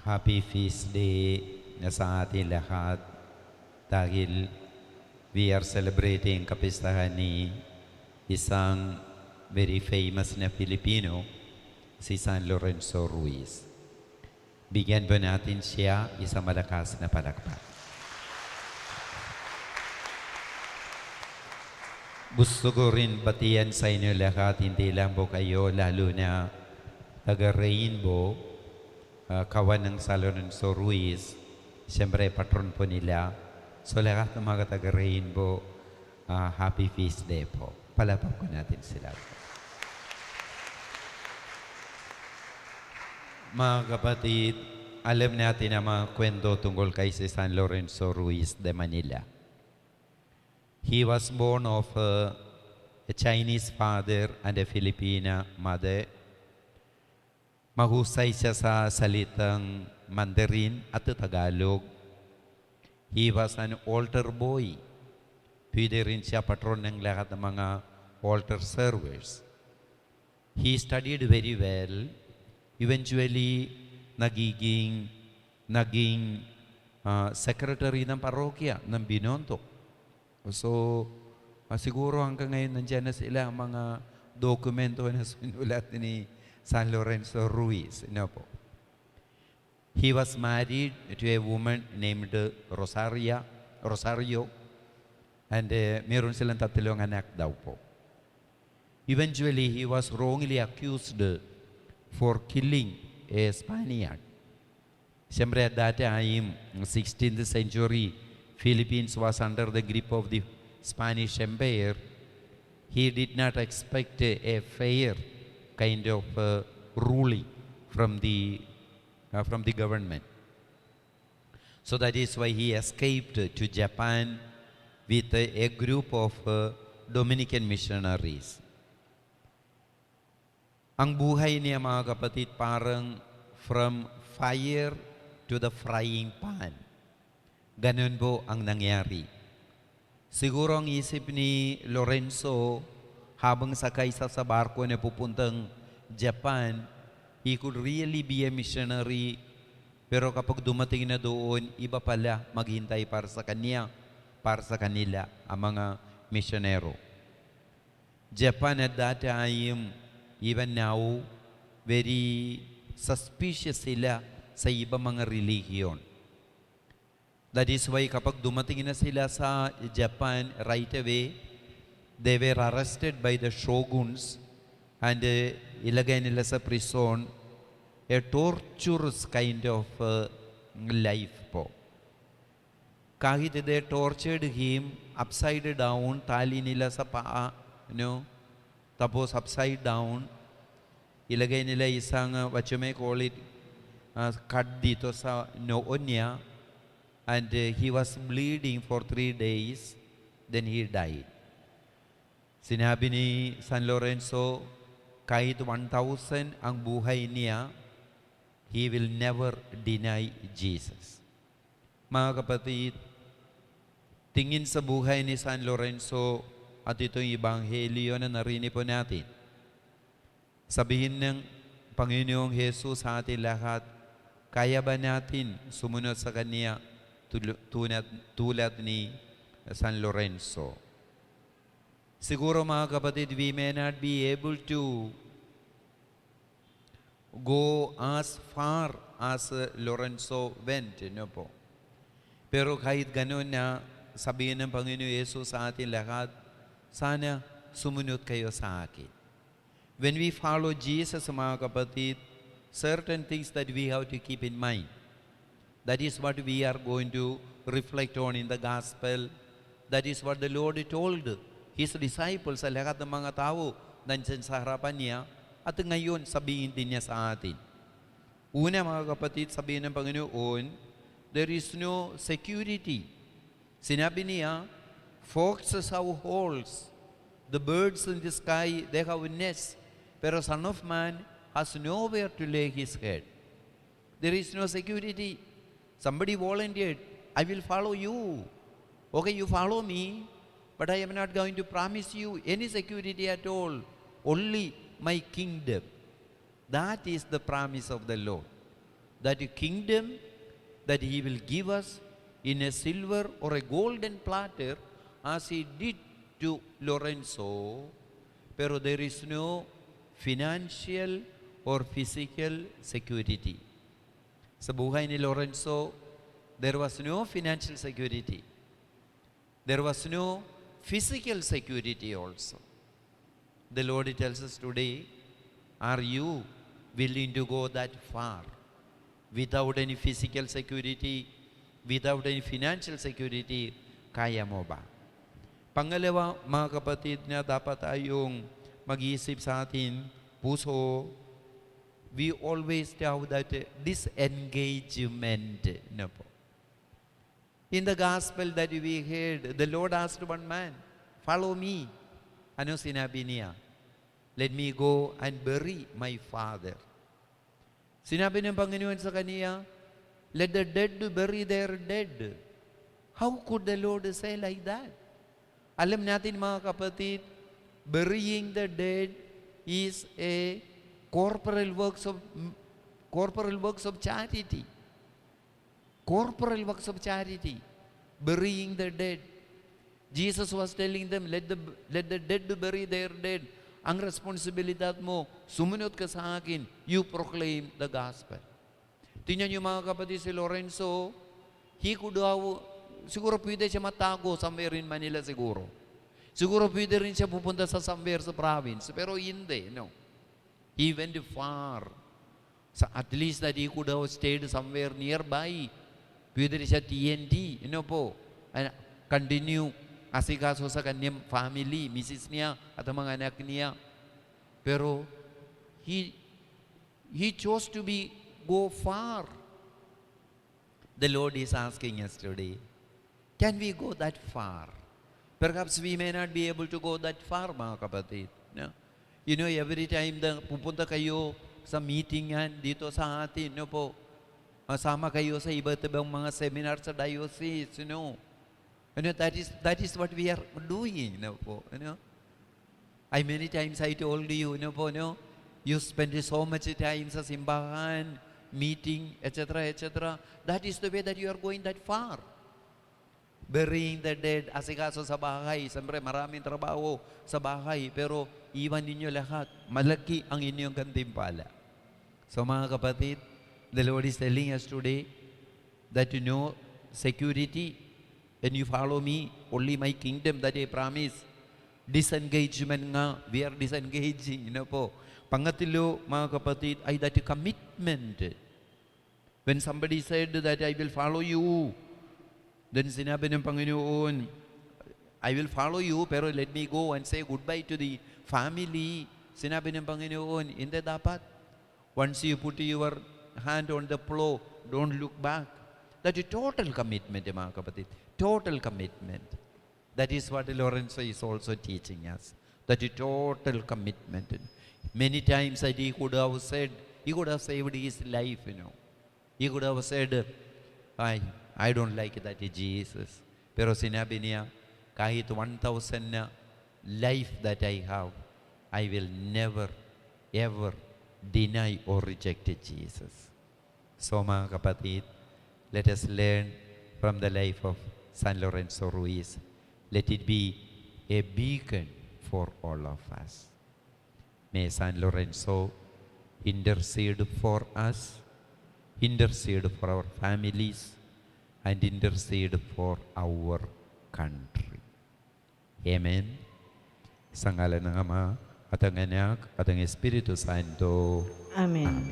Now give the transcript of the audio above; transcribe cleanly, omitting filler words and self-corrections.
Happy Feast Day sa ating lahat dahil we are celebrating kapistahan ni isang very famous na Filipino, si San Lorenzo Ruiz. Bigyan ba natin siya isang malakas na palakpak? Gusto ko rin batiyan sa inyo lahat, hindi lang po kayo, lalo na taga-Rainbow, kawan ng San Lorenzo Ruiz, siyempre patron po nila. So lahat ng mga taga-Rainbow, Happy Feast Day po. Palapag ko natin sila. Mga kapatid, alam natin ang mga kwento tungkol kay si San Lorenzo Ruiz de Manila. He was born of a Chinese father and a Filipina mother. Mahusay siya sa salitang Mandarin at Tagalog. He was an altar boy. Pwede rin siya patron ng lahat ng mga altar servers. He studied very well. Eventually, naging secretary ng parokya ng Binondo. So, siguro hanggang ngayon nandiyan na sila ang mga dokumento na sinulat ni San Lorenzo Ruiz. Po. He was married to a woman named Rosario and meron silang tatlong anak daw po. Eventually, he was wrongly accused for killing a Spaniard. Siyempre at that time, 16th century, Philippines was under the grip of the Spanish Empire. He did not expect a fair kind of ruling from the government. So that is why he escaped to Japan with a group of Dominican missionaries. Ang buhay niya mga kapatid parang from fire to the frying pan. Ganun po ang nangyari. Siguro ang isip ni Lorenzo habang sakay sa barko na pupuntang Japan, he could really be a missionary. Pero kapag dumating na doon, iba pala maghintay para sa kanya, para sa kanila, ang mga misyonero. Japan at that time, even now, very suspicious sila sa ibang mga relihiyon. That is why kapag dumating na sila sa Japan, right away, they were arrested by the shoguns and ilagay nila sa prison, a torturous kind of life po. Kahit they tortured him, upside down, tali nila sa paa, tapos upside down, ilagay nila isang, what you may call it, cut dito sa noon niya, and he was bleeding for 3 days, then he died. Sinabi ni San Lorenzo, kahit 1,000 ang buhay niya, he will never deny Jesus. Mga kapatid, tingin sa buhay ni San Lorenzo at itong ebanghelyo na narinig po natin. Sabihin ng Panginoong Jesus sa atin lahat, kaya ba natin sumunod sa Kanya tulad ni San Lorenzo? Siguro mga kapatid, we may not be able to go as far as Lorenzo went, po. Pero kahit gano'n na sabihin ng Panginoon Yesus sa atin lahat, sana sumunod kayo sa akin. When we follow Jesus, mga kapatid, certain things that we have to keep in mind. That is what we are going to reflect on in the gospel. That is what the Lord told His disciples sa lahat ng mga tao nandiyan sa harapan niya at ngayon sabihin din niya sa atin. Una mga kapatid, sabihin ng Panginoon, there is no security. Sinabi niya, foxes have holes, the birds in the sky, they have nests, pero Son of Man has nowhere to lay his head. There is no security. Somebody volunteered, I will follow you. Okay, you follow me, but I am not going to promise you any security at all. Only my kingdom. That is the promise of the Lord. that kingdom that He will give us in a silver or a golden platter as He did to Lorenzo, pero there is no financial or physical security. Sa buhay ni Lorenzo, there was no financial security. There was no physical security also. The Lord tells us today, are you willing to go that far without any physical security, without any financial security? Kaya mo ba? Pangalawa, mga kapatid, na dapat tayong mag-iisip sa atin, puso, we always have that disengagement. No po. In the gospel that we heard, the Lord asked one man, follow me. Ano sinabi niya? Let me go and bury my father. Sinabi ng Panginoon sa kaniya, let the dead bury their dead. How could the Lord say like that? Alam natin mga kapatid, burying the dead is a corporal works of charity. Corporal works of charity. Burying the dead. Jesus was telling them, let the dead bury their dead. Ang responsibilidad mo, sumunod ka sa akin, you proclaim the gospel. Tingnan niyo mga kapatid, si Lorenzo, he could have, siguro pwede siya matago somewhere in Manila siguro. Siguro pwede rin siya pupunta sa somewhere sa province, pero hindi, no. He went far. So at least that he could have stayed somewhere nearby. Pwede rin siya TNT, po, and continue asikaso sa kanyang family, misis niya at ang mga anak niya. Pero he chose to go far. The Lord is asking us today, can we go that far? Perhaps we may not be able to go that far, mga kapatid. No? You know, every time na pupunta kayo sa meetingan dito sa atin, po, masama kayo sa iba't ibang mga seminar sa diocese, that is what we are doing, po, many times I told you, po, you spend so much time sa simbahan, meeting, etc., etc. That is the way that you are going that far. Burying the dead, asikaso sa bahay. Siyempre, maraming trabaho sa bahay, pero iwan ninyo lahat. Malaki ang inyong gantimpala. So mga kapatid, the Lord is telling us today that security, and you follow me, only my kingdom that I promise. Disengagement nga, we are disengaging, po. Pangatlo, mga kapatid, ay that commitment. When somebody said that I will follow you, then sinabi ng Panginoon, I will follow you, pero let me go and say goodbye to the family. Sinabi ng Panginoon, hindi dapat. Once you put your hand on the plow, don't look back. That is total commitment, mga kapatid. Total commitment. That is what Lorenzo is also teaching us. That is total commitment. Many times that he could have said, he could have saved his life, He could have said, I don't like that Jesus. Pero sinabi niya, kahit 1,000 na life that I have, I will never, ever deny or reject Jesus. So mga kapatid, let us learn from the life of San Lorenzo Ruiz. Let it be a beacon for all of us. May San Lorenzo intercede for us, intercede for our families, and intercede for our country. Amen. Sa ngalan ng Ama, at ang Anak, at ang Espiritu Santo. Amen.